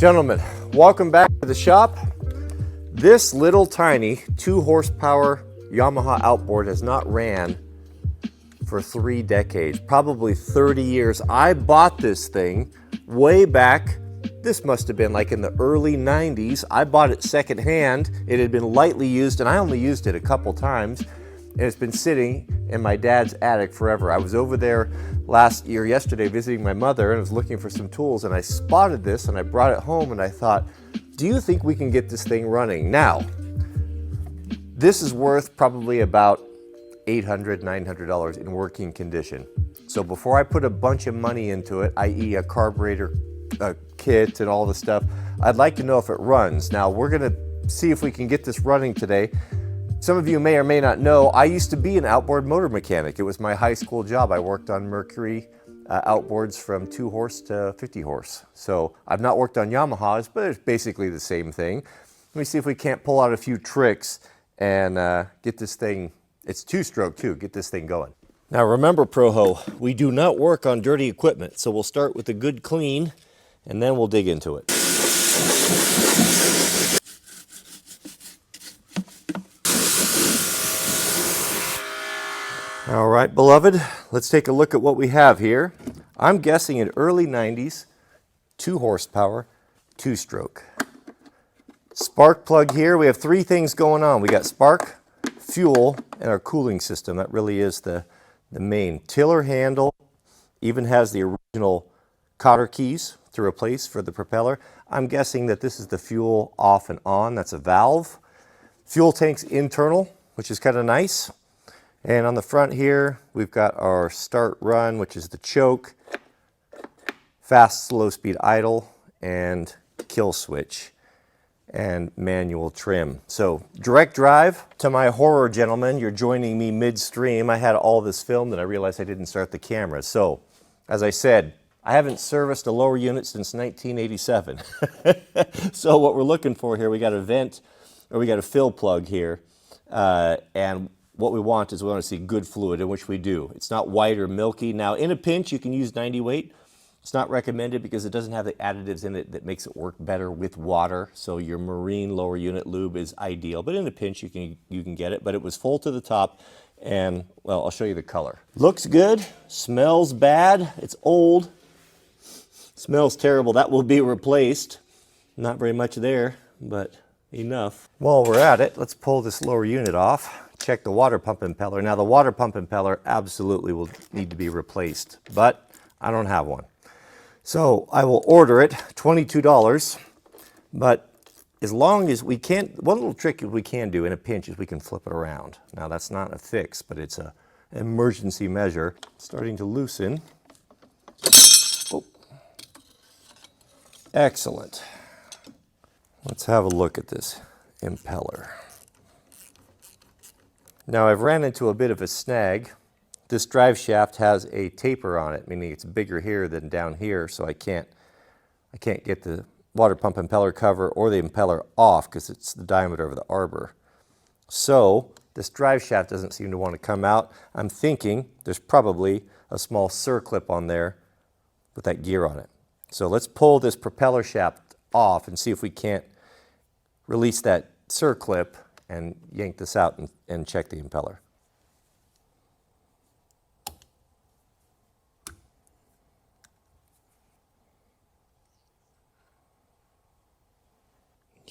Gentlemen, welcome back to the shop. This little tiny 2 horsepower Yamaha outboard has not ran for 3 decades, probably 30 years. I bought this thing way back. This must have been like in the early 90s. I bought it secondhand. It had been lightly used and I only used it a couple times. And it's been sitting in my dad's attic forever. I was over there yesterday visiting my mother, and I was looking for some tools, and I spotted this and I brought it home and I thought, do you think we can get this thing running? Now, this is worth probably about $800, $900 in working condition. So before I put a bunch of money into it, i.e. a carburetor kit and all the stuff, I'd like to know if it runs. Now, we're gonna see if we can get this running today. Some of you may or may not know, I used to be an outboard motor mechanic. It was my high school job. I worked on Mercury outboards from 2 horse to 50 horse. So I've not worked on Yamahas, but it's basically the same thing. Let me see if we can't pull out a few tricks and get this thing, it's 2-stroke too, get this thing going. Now remember, Proho, we do not work on dirty equipment. So we'll start with a good clean and then we'll dig into it. All right, beloved, let's take a look at what we have here. I'm guessing in early 90s, 2 horsepower, 2-stroke. Spark plug here. We have 3 things going on. We got spark, fuel, and our cooling system. That really is the main. Tiller handle even has the original cotter keys to replace for the propeller. I'm guessing that this is the fuel off and on. That's a valve. Fuel tank's internal, which is kind of nice. And on the front here, we've got our start run, which is the choke, fast, slow speed idle, and kill switch, and manual trim. So direct drive. To my horror, gentlemen, you're joining me midstream. I had all this filmed and I realized I didn't start the camera. So, as I said, I haven't serviced a lower unit since 1987. So what we're looking for here, we got a vent, or we got a fill plug here, and what we want is we want to see good fluid, in which we do. It's not white or milky. Now, in a pinch, you can use 90 weight. It's not recommended because it doesn't have the additives in it that makes it work better with water. So your marine lower unit lube is ideal. But in a pinch, you can get it. But it was full to the top. And, well, I'll show you the color. Looks good. Smells bad. It's old. Smells terrible. That will be replaced. Not very much there, but enough. While we're at it, let's pull this lower unit off. Check the water pump impeller. Now the water pump impeller absolutely will need to be replaced, but I don't have one. So I will order it, $22, but as long as we can't, one little trick we can do in a pinch is we can flip it around. Now that's not a fix, but it's an emergency measure. Starting to loosen. Oh. Excellent. Let's have a look at this impeller. Now I've ran into a bit of a snag. This drive shaft has a taper on it, meaning it's bigger here than down here, so I can't get the water pump impeller cover or the impeller off because it's the diameter of the arbor. So this drive shaft doesn't seem to want to come out. I'm thinking there's probably a small circlip on there with that gear on it. So let's pull this propeller shaft off and see if we can't release that circlip and yank this out and check the impeller.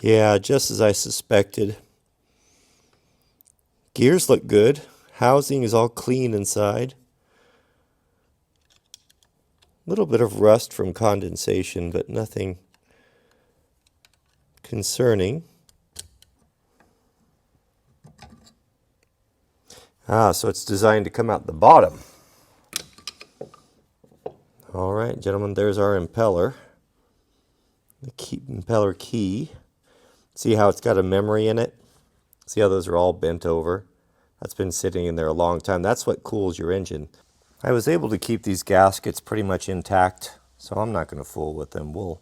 Yeah, just as I suspected. Gears look good. Housing is all clean inside. A little bit of rust from condensation, but nothing concerning. So it's designed to come out the bottom. All right, gentlemen, there's our impeller. The impeller key. See how it's got a memory in it? See how those are all bent over? That's been sitting in there a long time. That's what cools your engine. I was able to keep these gaskets pretty much intact, so I'm not going to fool with them. We'll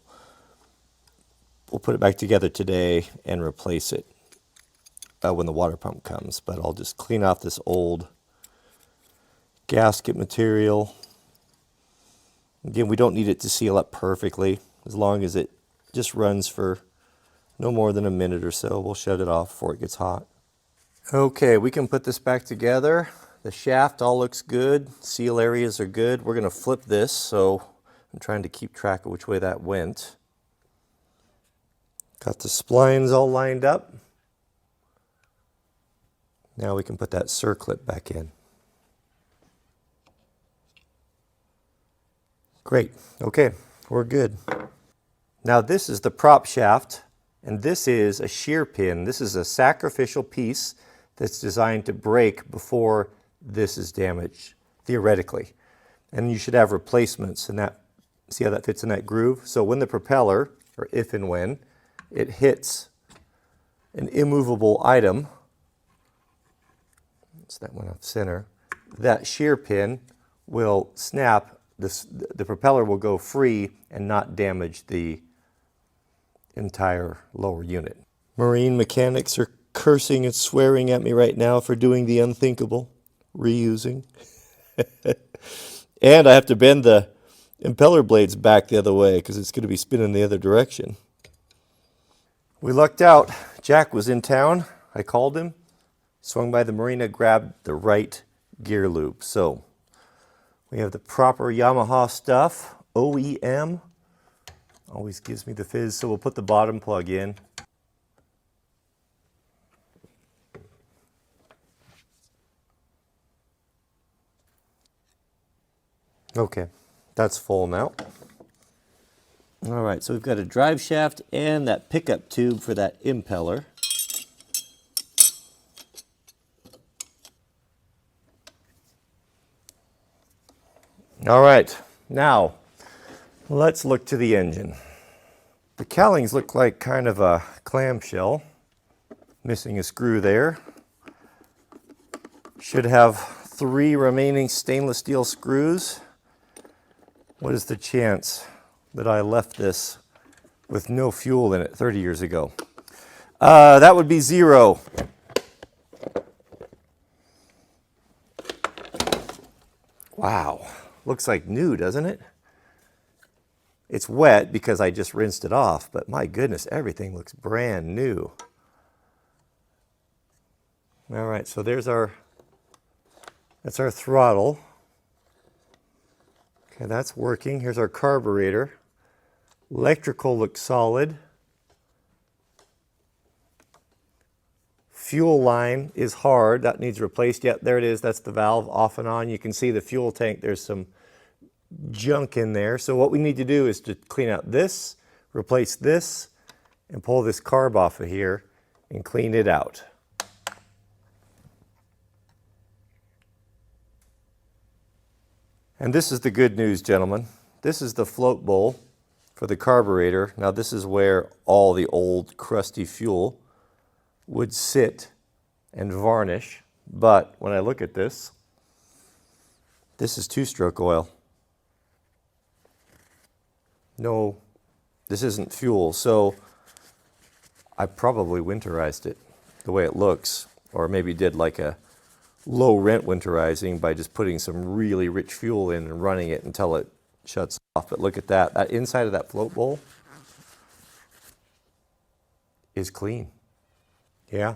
put it back together today and replace it when the water pump comes. But I'll just clean off this old gasket material. Again, we don't need it to seal up perfectly, as long as it Just runs for no more than a minute or so. We'll shut it off before it gets hot. Okay, we can put this back together. The shaft all looks good. Seal areas are good. We're going to flip this, so I'm trying to keep track of which way that went. Got the splines all lined up. Now we can put that circlip back in. Great. Okay, we're good. Now this is the prop shaft, and this is a shear pin. This is a sacrificial piece that's designed to break before this is damaged, theoretically. And you should have replacements in that. See how that fits in that groove? So when the propeller, or if and when, it hits an immovable item, so that went off center, that shear pin will snap. The propeller will go free and not damage the entire lower unit. Marine mechanics are cursing and swearing at me right now for doing the unthinkable, reusing. And I have to bend the impeller blades back the other way because it's going to be spinning the other direction. We lucked out. Jack was in town. I called him, swung by the marina, grabbed the right gear loop. So we have the proper Yamaha stuff, OEM. Always gives me the fizz, so we'll put the bottom plug in. Okay, that's full now. All right, so we've got a drive shaft and that pickup tube for that impeller. All right, now let's look to the engine. The cowlings look like kind of a clamshell, missing a screw there. Should have 3 remaining stainless steel screws. What is the chance that I left this with no fuel in it 30 years ago? That would be 0. Wow. Looks like new, doesn't it? It's wet because I just rinsed it off, but my goodness, everything looks brand new. All right, so that's our throttle. Okay, that's working. Here's our carburetor. Electrical looks solid. Fuel line is hard. That needs replaced. Yet there it is. That's the valve off and on. You can see the fuel tank. There's some junk in there. So what we need to do is to clean out this, replace this, and pull this carb off of here and clean it out. And this is the good news, gentlemen. This is the float bowl for the carburetor. Now this is where all the old crusty fuel would sit and varnish. But when I look at this, this is 2-stroke oil. No, this isn't fuel. So I probably winterized it the way it looks, or maybe did like a low rent winterizing by just putting some really rich fuel in and running it until it shuts off. But look at that. That inside of that float bowl is clean. Yeah,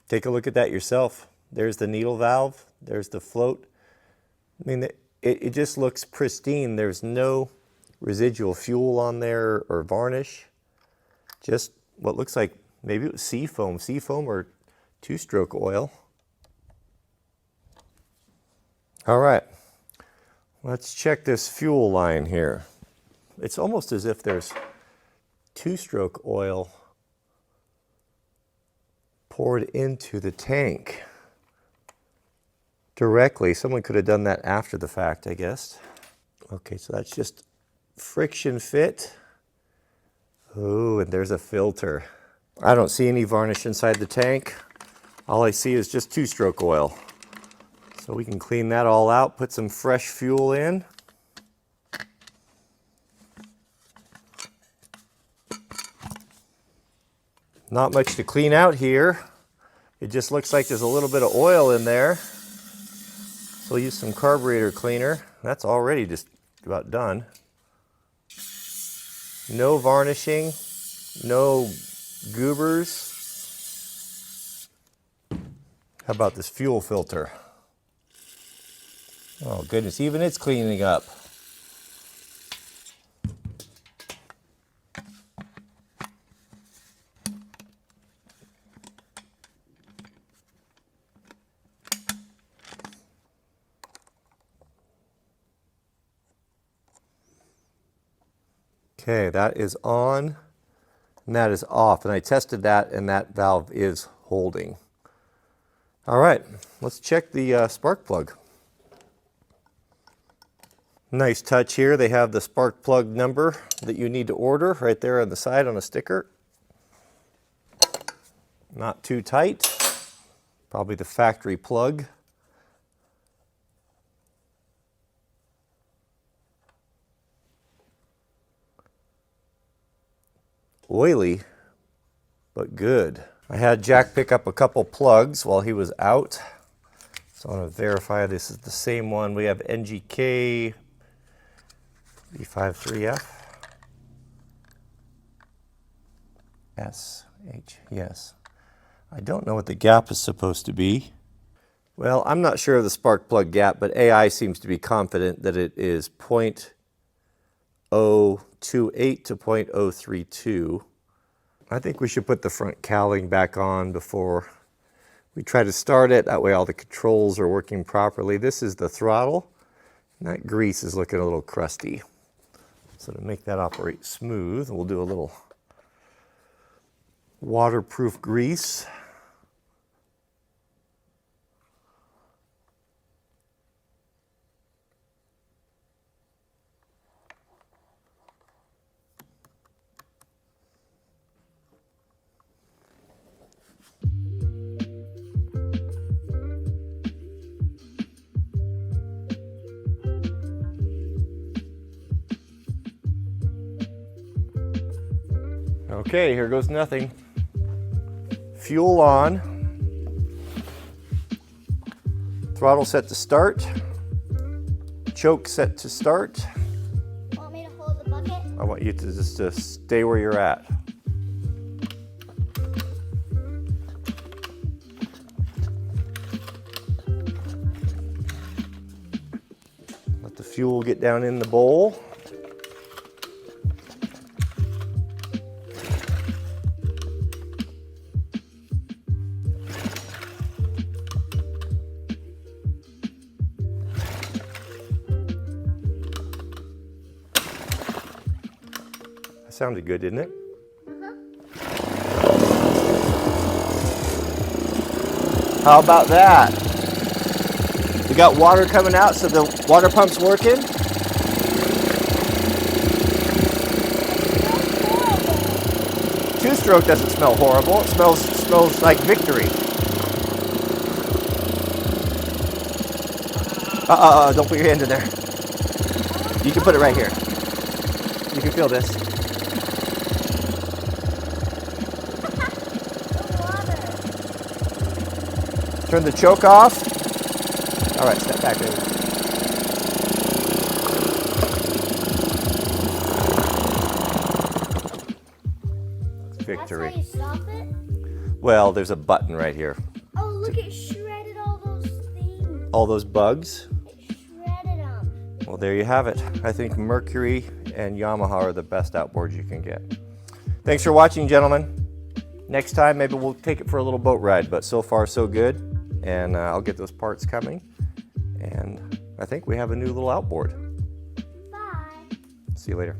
take a look at that yourself. There's the needle valve. There's the float. I mean, it just looks pristine. There's no residual fuel on there or varnish. Just what looks like maybe it was seafoam or 2-stroke oil. All right, let's check this fuel line here. It's almost as if there's 2-stroke oil poured into the tank directly. Someone could have done that after the fact, I guess. Okay, so that's just friction fit. Oh, and there's a filter. I don't see any varnish inside the tank. All I see is just 2-stroke oil. So we can clean that all out, put some fresh fuel in. Not much to clean out here. It just looks like there's a little bit of oil in there. So we'll use some carburetor cleaner. That's already just about done. No varnishing. No goobers. How about this fuel filter? Oh goodness, even it's cleaning up. Okay, that is on and that is off, and I tested that and that valve is holding. All right, let's check the spark plug. Nice touch here. They have the spark plug number that you need to order right there on the side on a sticker. Not too tight. Probably the factory plug. Oily, but good. I had Jack pick up a couple plugs while he was out. So I want to verify this is the same one. We have NGK B53F. SH, yes. I don't know what the gap is supposed to be. Well, I'm not sure of the spark plug gap, but AI seems to be confident that it is 0.028 to 0.032. I think we should put the front cowling back on before we try to start it. That way all the controls are working properly. This is the throttle, and that grease is looking a little crusty. So to make that operate smooth, we'll do a little waterproof grease. Okay, here goes nothing. Fuel on. Throttle set to start. Choke set to start. Want me to hold the bucket? I want you to just stay where you're at. Let the fuel get down in the bowl. Sounded good, didn't it? How about that? We got water coming out, so the water pump's working. Two-stroke doesn't smell horrible. It smells like victory. Don't put your hand in there. You can put it right here. You can feel this. Turn the choke off. All right, step back, baby. Victory. That's how you stop it? Well, there's a button right here. Oh, look, it shredded all those things. All those bugs? It shredded them. Well, there you have it. I think Mercury and Yamaha are the best outboards you can get. Thanks for watching, gentlemen. Next time, maybe we'll take it for a little boat ride, but so far, so good. And I'll get those parts coming. And I think we have a new little outboard. Bye. See you later.